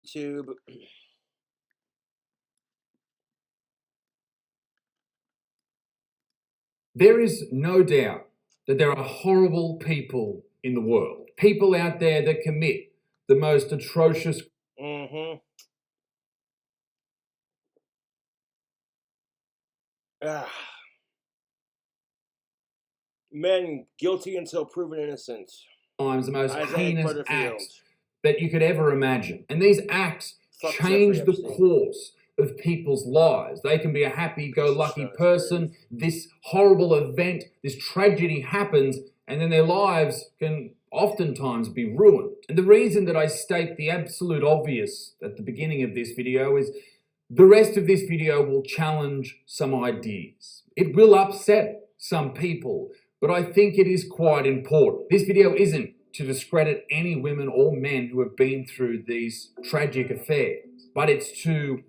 Tube. There is no doubt that there are horrible people in the world. People out there that commit the most atrocious Mm-hmm. Ah. Men guilty until proven innocent. crimes, the most Isaiah heinous Butterfield. acts that you could ever imagine. And these acts Fuck change Jeffrey the Epstein. course of people's lives. They can be a happy-go-lucky That's person. This horrible event, this tragedy happens, and then their lives can oftentimes be ruined. And the reason that I state the absolute obvious at the beginning of this video is the rest of this video will challenge some ideas. It will upset some people, but I think it is quite important. This video isn't to discredit any women or men who have been through these tragic affairs, but it's to,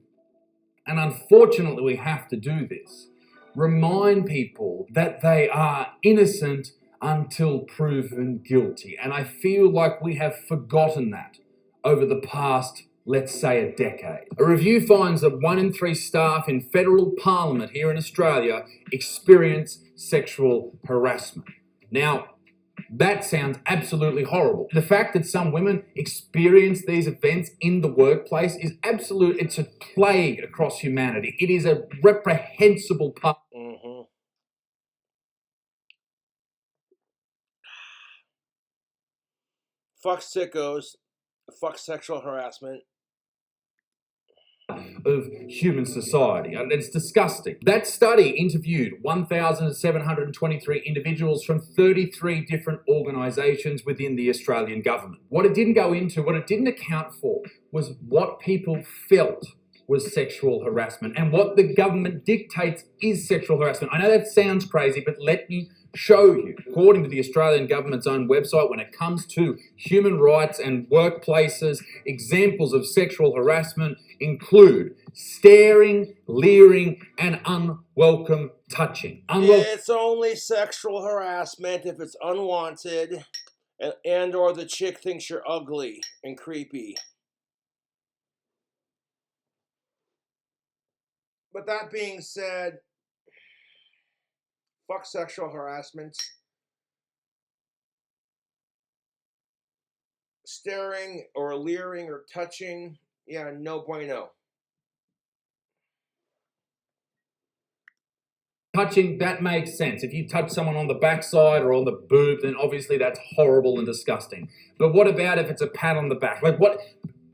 and unfortunately we have to do this, remind people that they are innocent until proven guilty. And I feel like we have forgotten that over the past, let's say, a decade. A review finds that 1 in 3 staff in federal parliament here in Australia experience sexual harassment. Now, that sounds absolutely horrible. The fact that some women experience these events in the workplace is absolute, it's a plague across humanity. It is a reprehensible part. Mm-hmm. Fuck sickos. Fuck sexual harassment. Of human society, and it's disgusting. That study interviewed 1,723 individuals from 33 different organisations within the Australian government. What it didn't go into, what it didn't account for, was what people felt was sexual harassment and what the government dictates is sexual harassment. I know that sounds crazy, but let me show you. According to the Australian government's own website, when it comes to human rights and workplaces, examples of sexual harassment include staring, leering, and unwelcome touching. It's only sexual harassment if it's unwanted and or the chick thinks you're ugly and creepy. But that being said, fuck sexual harassment. Staring or leering or touching, yeah, no bueno. Touching, that makes sense. If you touch someone on the backside or on the boob, then obviously that's horrible and disgusting. But what about if it's a pat on the back? Like what?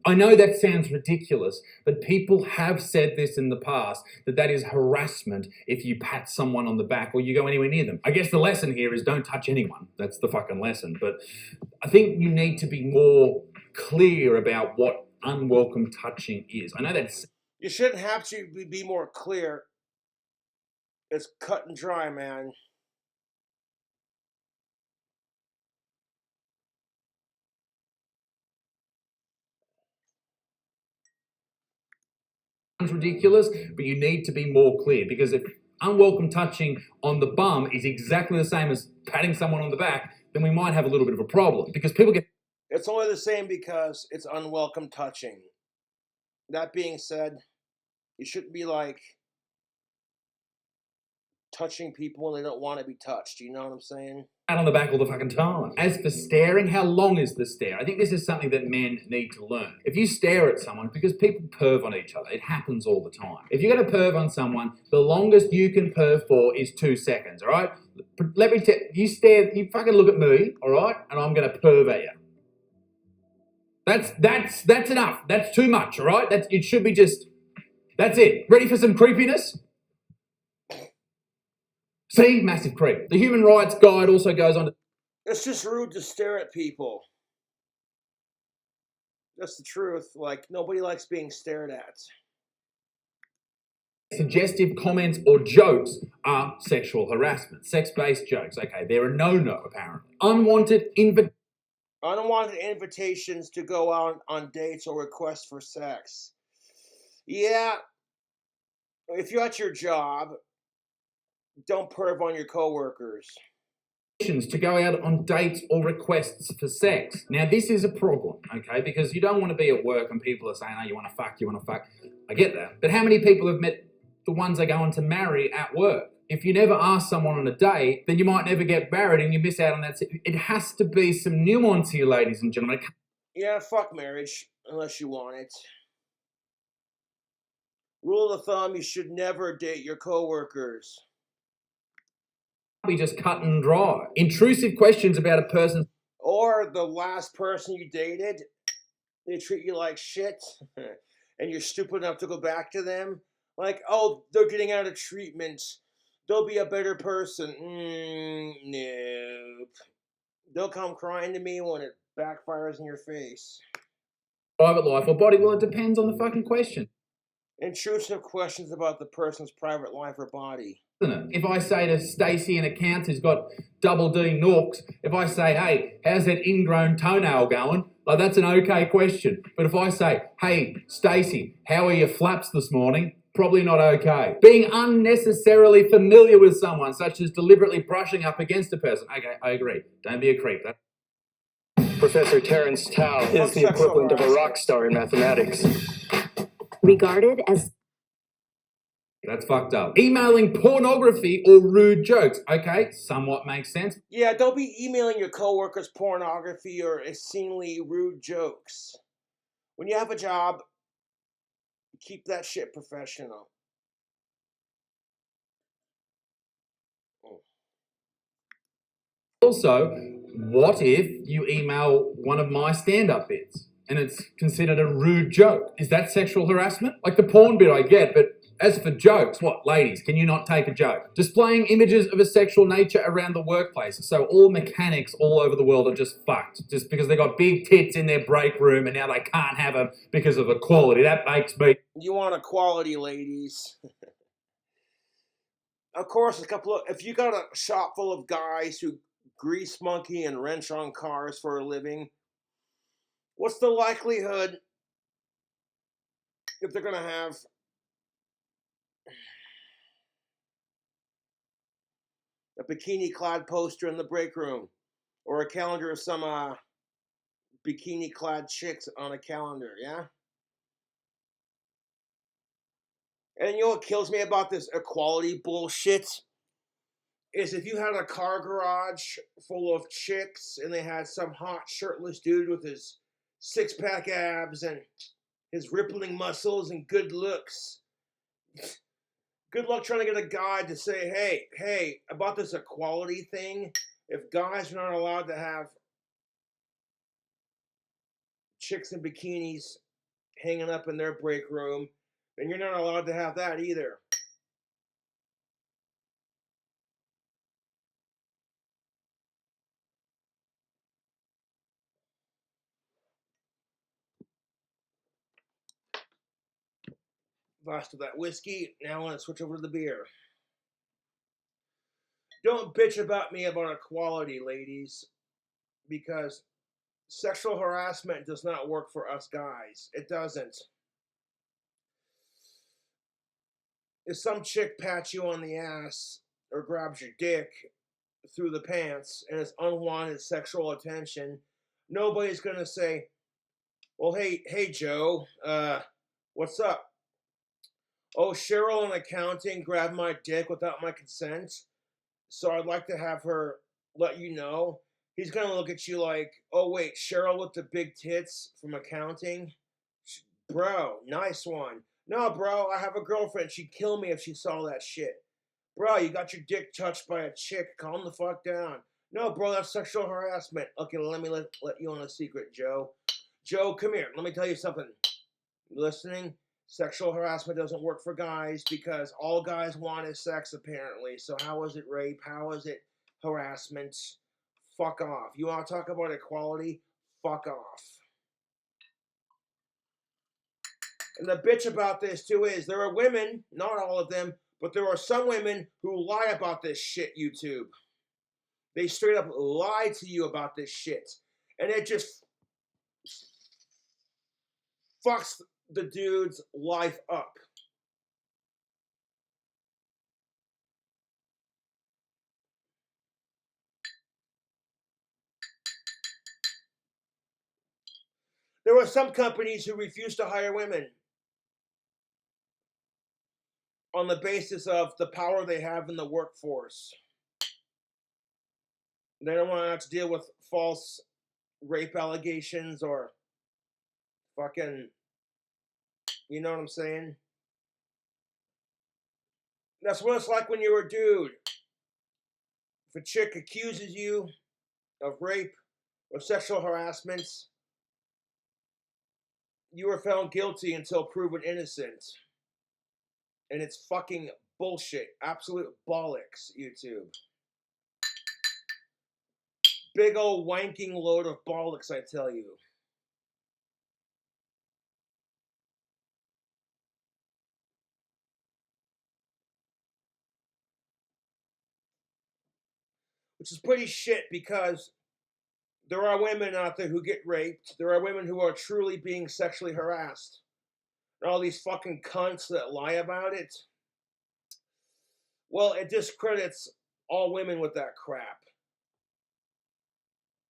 I know that sounds ridiculous, but people have said this in the past, that is harassment if you pat someone on the back or you go anywhere near them. I guess the lesson here is don't touch anyone. That's the fucking lesson. But I think you need to be more clear about what unwelcome touching is. I know that's... You shouldn't have to be more clear. It's cut and dry, man. Ridiculous, but you need to be more clear, because if unwelcome touching on the bum is exactly the same as patting someone on the back, then we might have a little bit of a problem, because people get... It's only the same because it's unwelcome touching. That being said, you shouldn't be like touching people when they don't want to be touched. You know what I'm saying? Pat on the back all the fucking time. As for staring, how long is the stare? I think this is something that men need to learn. If you stare at someone, because people perv on each other, it happens all the time. If you're going to perv on someone, the longest you can perv for is 2 seconds, all right? Let me tell you, stare, you fucking look at me, all right? And I'm going to perv at you. That's enough. That's too much, all right? It should be just, that's it. Ready for some creepiness? See? Massive creep. The Human Rights Guide also goes on to... It's just rude to stare at people. That's the truth. Like, nobody likes being stared at. Suggestive comments or jokes are sexual harassment. Sex-based jokes, okay, they're a no-no apparently. Unwanted invitations to go out on dates or requests for sex. Yeah, if you're at your job, don't perv on your coworkers. to go out on dates or requests for sex. Now, this is a problem, okay? Because you don't want to be at work and people are saying, oh, you want to fuck. I get that. But how many people have met the ones they're going to marry at work? If you never ask someone on a date, then you might never get married and you miss out on that. It has to be some nuance here, ladies and gentlemen. Yeah, fuck marriage, unless you want it. Rule of thumb, you should never date your coworkers. Be just cut and dry. Intrusive questions about a person. Or the last person you dated, they treat you like shit, and you're stupid enough to go back to them. Like, oh, they're getting out of treatment. They'll be a better person. Nope. They'll come crying to me when it backfires in your face. Private life or body, well, it depends on the fucking question. Intrusive questions about the person's private life or body. If I say to Stacey in accounts who's got double D Norks, if I say, hey, how's that ingrown toenail going? Like, that's an okay question. But if I say, hey, Stacey, how are your flaps this morning? Probably not okay. Being unnecessarily familiar with someone, such as deliberately brushing up against a person. Okay, I agree. Don't be a creep. Professor Terence Tao is the equivalent of a rock star in mathematics. Regarded as... That's fucked up. Emailing pornography or rude jokes. Okay, somewhat makes sense. Yeah, don't be emailing your coworkers pornography or obscenely rude jokes. When you have a job, keep that shit professional. Also, what if you email one of my stand-up bits and it's considered a rude joke? Is that sexual harassment? Like the porn bit I get, but as for jokes, what, ladies, can you not take a joke? Displaying images of a sexual nature around the workplace. So all mechanics all over the world are just fucked, just because they got big tits in their break room and now they can't have them because of equality. That makes me... You want equality, ladies. Of course, if you got a shop full of guys who grease monkey and wrench on cars for a living, what's the likelihood if they're gonna have a bikini-clad poster in the break room, or a calendar of some bikini-clad chicks on a calendar? Yeah. And you know what kills me about this equality bullshit is if you had a car garage full of chicks and they had some hot shirtless dude with his six-pack abs and his rippling muscles and good looks. Good luck trying to get a guy to say, hey, about this equality thing. If guys are not allowed to have chicks in bikinis hanging up in their break room, then you're not allowed to have that either. Last of that whiskey. Now I want to switch over to the beer. Don't bitch about me about equality, ladies, because sexual harassment does not work for us guys. It doesn't. If some chick pats you on the ass or grabs your dick through the pants and it's unwanted sexual attention, nobody's gonna say, well, hey Joe, what's up? Oh, Cheryl in accounting grabbed my dick without my consent, so I'd like to have her let you know. He's gonna look at you like, oh wait, Cheryl with the big tits from accounting? Bro, nice one. No, bro, I have a girlfriend. She'd kill me if she saw that shit. Bro, you got your dick touched by a chick. Calm the fuck down. No, bro, that's sexual harassment. Okay, let me let you on a secret, Joe. Joe, come here. Let me tell you something. You listening? Sexual harassment doesn't work for guys because all guys want is sex, apparently. So how is it rape? How is it harassment? Fuck off. You want to talk about equality? Fuck off. And the bitch about this too is there are women, not all of them, but there are some women who lie about this shit, YouTube. They straight up lie to you about this shit. And it just fucks the dude's life up. There were some companies who refused to hire women on the basis of the power they have in the workforce. They don't want to have to deal with false rape allegations or fucking, you know what I'm saying? That's what it's like when you're a dude. If a chick accuses you of rape or sexual harassment, you are found guilty until proven innocent. And it's fucking bullshit. Absolute bollocks, YouTube. Big old wanking load of bollocks, I tell you. Which is pretty shit because there are women out there who get raped. There are women who are truly being sexually harassed. And all these fucking cunts that lie about it. Well, it discredits all women with that crap.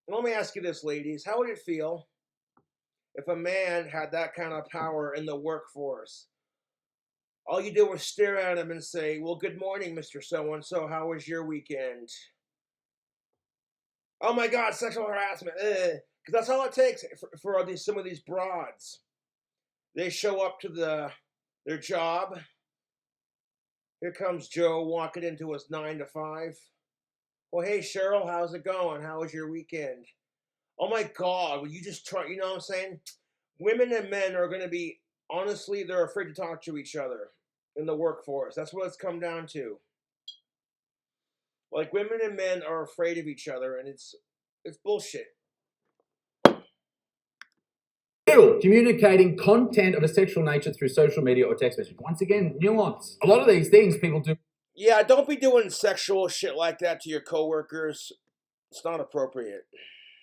And let me ask you this, ladies. How would it feel if a man had that kind of power in the workforce? All you do was stare at him and say, well, good morning, Mr. So-and-so. How was your weekend? Oh my God, sexual harassment. Because that's all it takes for some of these broads. They show up to their job. Here comes Joe walking into his 9 to 5. Well, hey, Cheryl, how's it going? How was your weekend? Oh my God, will you just try, you know what I'm saying? Women and men are going to be, honestly, they're afraid to talk to each other in the workforce. That's what it's come down to. Like, women and men are afraid of each other, and it's bullshit. Communicating content of a sexual nature through social media or text message. Once again, nuance. A lot of these things people do. Yeah, don't be doing sexual shit like that to your coworkers. It's not appropriate.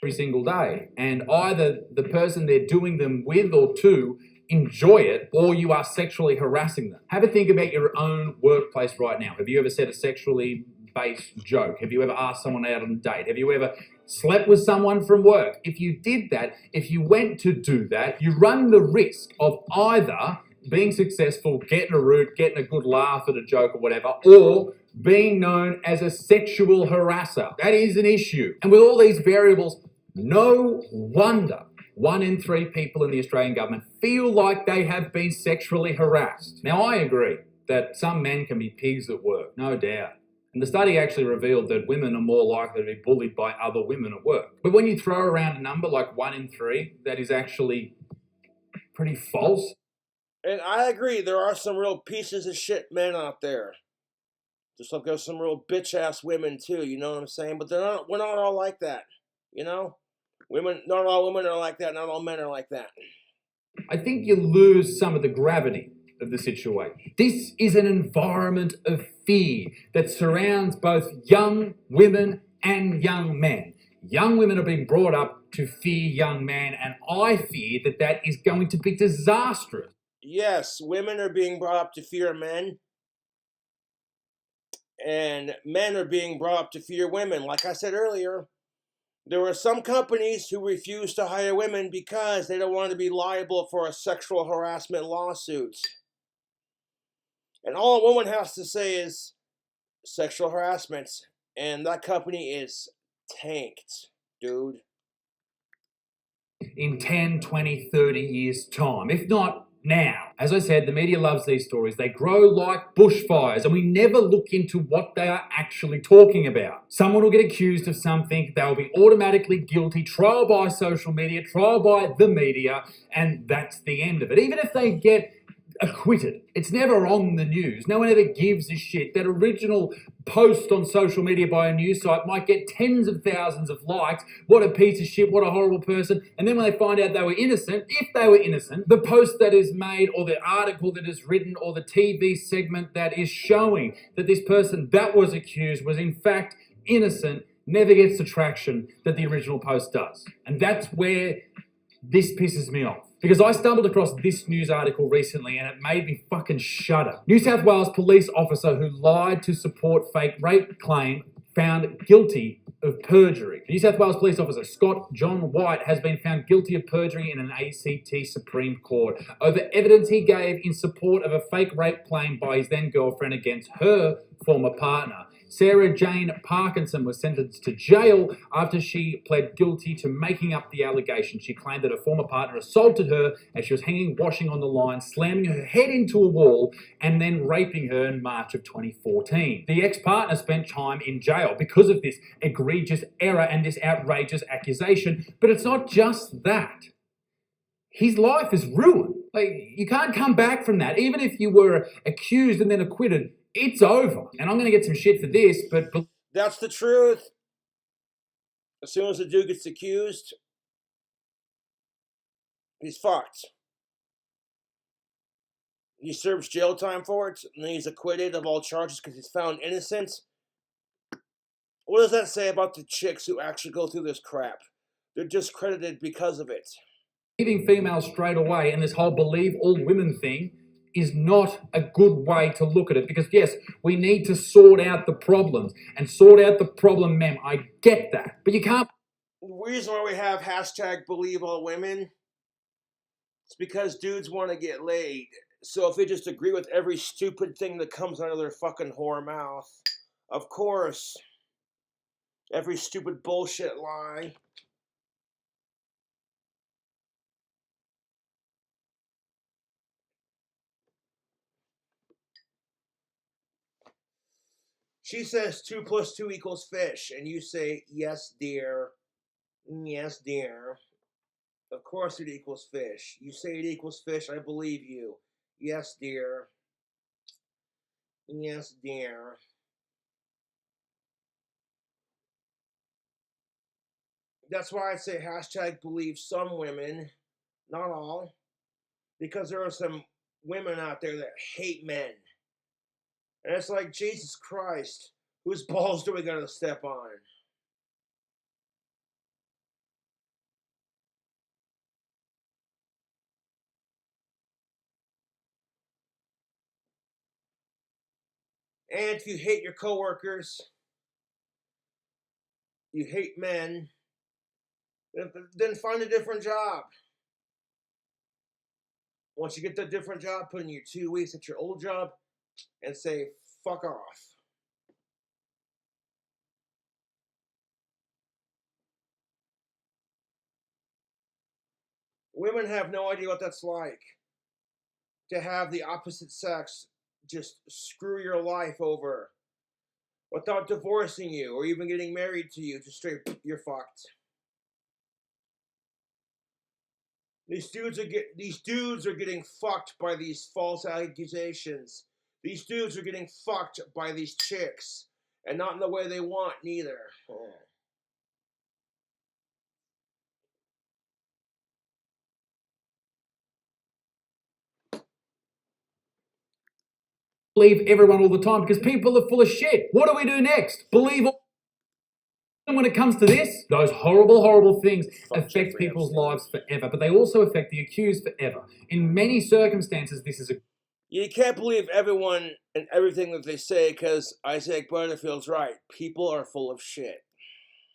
Every single day. And either the person they're doing them with or to enjoy it, or you are sexually harassing them. Have a think about your own workplace right now. Have you ever said a sexually based joke? Have you ever asked someone out on a date? Have you ever slept with someone from work? If you did that, if you went to do that, you run the risk of either being successful, getting a root, getting a good laugh at a joke or whatever, or being known as a sexual harasser. That is an issue. And with all these variables, no wonder 1 in 3 people in the Australian government feel like they have been sexually harassed. Now, I agree that some men can be pigs at work, no doubt. And the study actually revealed that women are more likely to be bullied by other women at work. But when you throw around a number like 1 in 3, that is actually pretty false. And I agree, there are some real pieces of shit men out there. Just like there's some real bitch-ass women too, you know what I'm saying? But we're not all like that, you know? Not all women are like that, not all men are like that. I think you lose some of the gravity of the situation. This is an environment of fear that surrounds both young women and young men. Young women are being brought up to fear young men, and I fear that that is going to be disastrous. Yes, women are being brought up to fear men, and men are being brought up to fear women. Like I said earlier, there are some companies who refuse to hire women because they don't want to be liable for a sexual harassment lawsuit. And all a woman has to say is sexual harassment, and that company is tanked, dude. In 10, 20, 30 years' time, if not now. As I said, the media loves these stories. They grow like bushfires, and we never look into what they are actually talking about. Someone will get accused of something, they'll be automatically guilty, trial by social media, trial by the media, and that's the end of it. Even if they get acquitted, it's never on the news. No one ever gives a shit. That original post on social media by a news site might get tens of thousands of likes. What a piece of shit, what a horrible person. And then when they find out they were innocent, if they were innocent, the post that is made or the article that is written or the TV segment that is showing that this person that was accused was in fact innocent never gets the traction that the original post does. And that's where this pisses me off. Because I stumbled across this news article recently and it made me fucking shudder. New South Wales police officer who lied to support fake rape claim found guilty of perjury. New South Wales police officer Scott John White has been found guilty of perjury in an ACT Supreme Court over evidence he gave in support of a fake rape claim by his then girlfriend against her former partner. Sarah Jane Parkinson was sentenced to jail after she pled guilty to making up the allegation. She claimed that her former partner assaulted her as she was hanging washing on the line, slamming her head into a wall, and then raping her in March of 2014. The ex-partner spent time in jail because of this egregious error and this outrageous accusation. But it's not just that. His life is ruined. You can't come back from that. Even if you were accused and then acquitted, it's over. And I'm going to get some shit for this, but that's the truth. As soon as the dude gets accused, he's fucked. He serves jail time for it, and then he's acquitted of all charges because he's found innocent. What does that say about the chicks who actually go through this crap? They're discredited because of it. Leaving females straight away and this whole believe all women thing is not a good way to look at it, because yes, we need to sort out the problems and sort out the problem, ma'am. I get that, but you can't. The reason why we have hashtag believe all women, it's because dudes want to get laid. So if they just agree with every stupid thing that comes out of their fucking whore mouth, of course, every stupid bullshit lie. She says 2 + 2 = fish, and you say, yes, dear. Yes, dear. Of course it equals fish. You say it equals fish, I believe you. Yes, dear. Yes, dear. That's why I say hashtag believe some women, not all. Because there are some women out there that hate men. And it's like, Jesus Christ, whose balls do we gotta step on? And if you hate your coworkers, you hate men, then find a different job. Once you get that different job, put in your 2 weeks at your old job and say, fuck off. Women have no idea what that's like. To have the opposite sex just screw your life over without divorcing you or even getting married to you. Just straight, you're fucked. These dudes are getting fucked by these false accusations. These dudes are getting fucked by these chicks, and not in the way they want neither. Believe everyone all the time because people are full of shit. What do we do next? Believe all. And when it comes to this, those horrible, horrible things affect people's lives forever, but they also affect the accused forever. In many circumstances, this is a... You can't believe everyone and everything that they say because Isaac Butterfield's right. People are full of shit.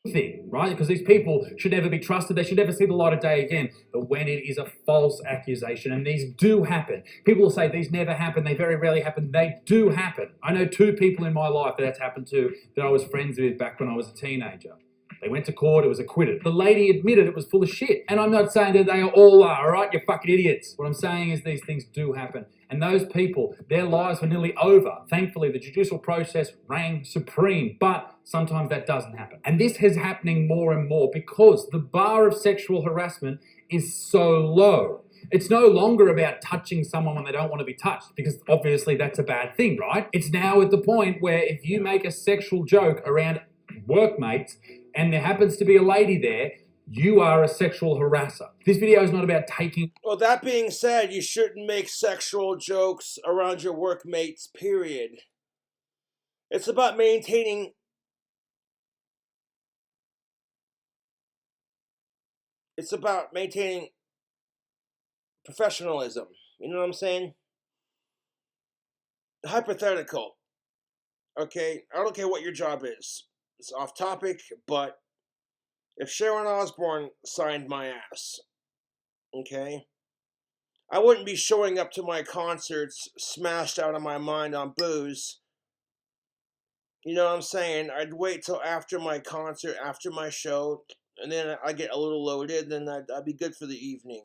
Thing, right? Because these people should never be trusted. They should never see the light of day again. But when it is a false accusation, and these do happen, people will say these never happen. They very rarely happen. They do happen. I know 2 people in my life that's happened to that I was friends with back when I was a teenager. They went to court, it was acquitted. The lady admitted it was full of shit. And I'm not saying that they all are, all right? You fucking idiots. What I'm saying is these things do happen. And those people, their lives were nearly over. Thankfully, the judicial process rang supreme, but sometimes that doesn't happen. And this is happening more and more because the bar of sexual harassment is so low. It's no longer about touching someone when they don't want to be touched, because obviously that's a bad thing, right? It's now at the point where if you make a sexual joke around workmates and there happens to be a lady there, you are a sexual harasser. This video is not about taking... Well, that being said, you shouldn't make sexual jokes around your workmates, period. It's about maintaining... It's about maintaining professionalism. You know what I'm saying? Hypothetical. Okay? I don't care what your job is. it's off topic, but if Sharon Osbourne signed my ass, okay, I wouldn't be showing up to my concerts smashed out of my mind on booze. You know what I'm saying? I'd wait till after my concert, after my show, and then I get a little loaded, then I'd be good for the evening.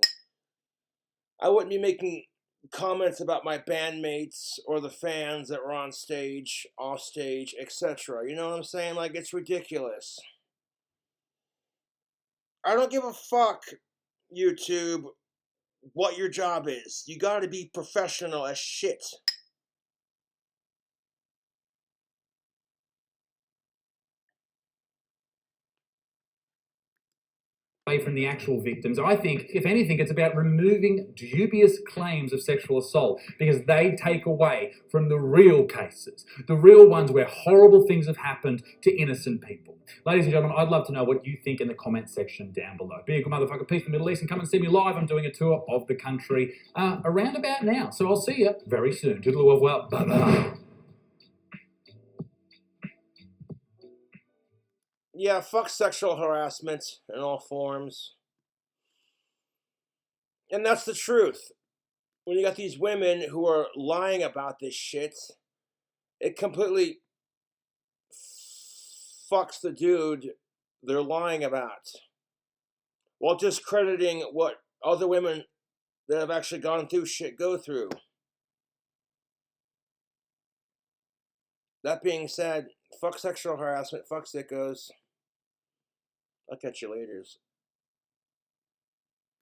I wouldn't be making comments about my bandmates or the fans that were on stage, off stage, etc. You know what I'm saying? Like, it's ridiculous. I don't give a fuck, YouTube, what your job is. You gotta be professional as shit. Away from the actual victims. I think, if anything, it's about removing dubious claims of sexual assault because they take away from the real cases, the real ones where horrible things have happened to innocent people. Ladies and gentlemen, I'd love to know what you think in the comment section down below. Be a good motherfucker, peace in the Middle East, and come and see me live. I'm doing a tour of the country around about now. So I'll see you very soon. Toodaloo, well, bye-bye. Yeah, fuck sexual harassment in all forms. And that's the truth. When you got these women who are lying about this shit, it completely fucks the dude they're lying about, while discrediting what other women that have actually gone through shit go through. That being said, fuck sexual harassment, fuck sickos. I'll catch you laters.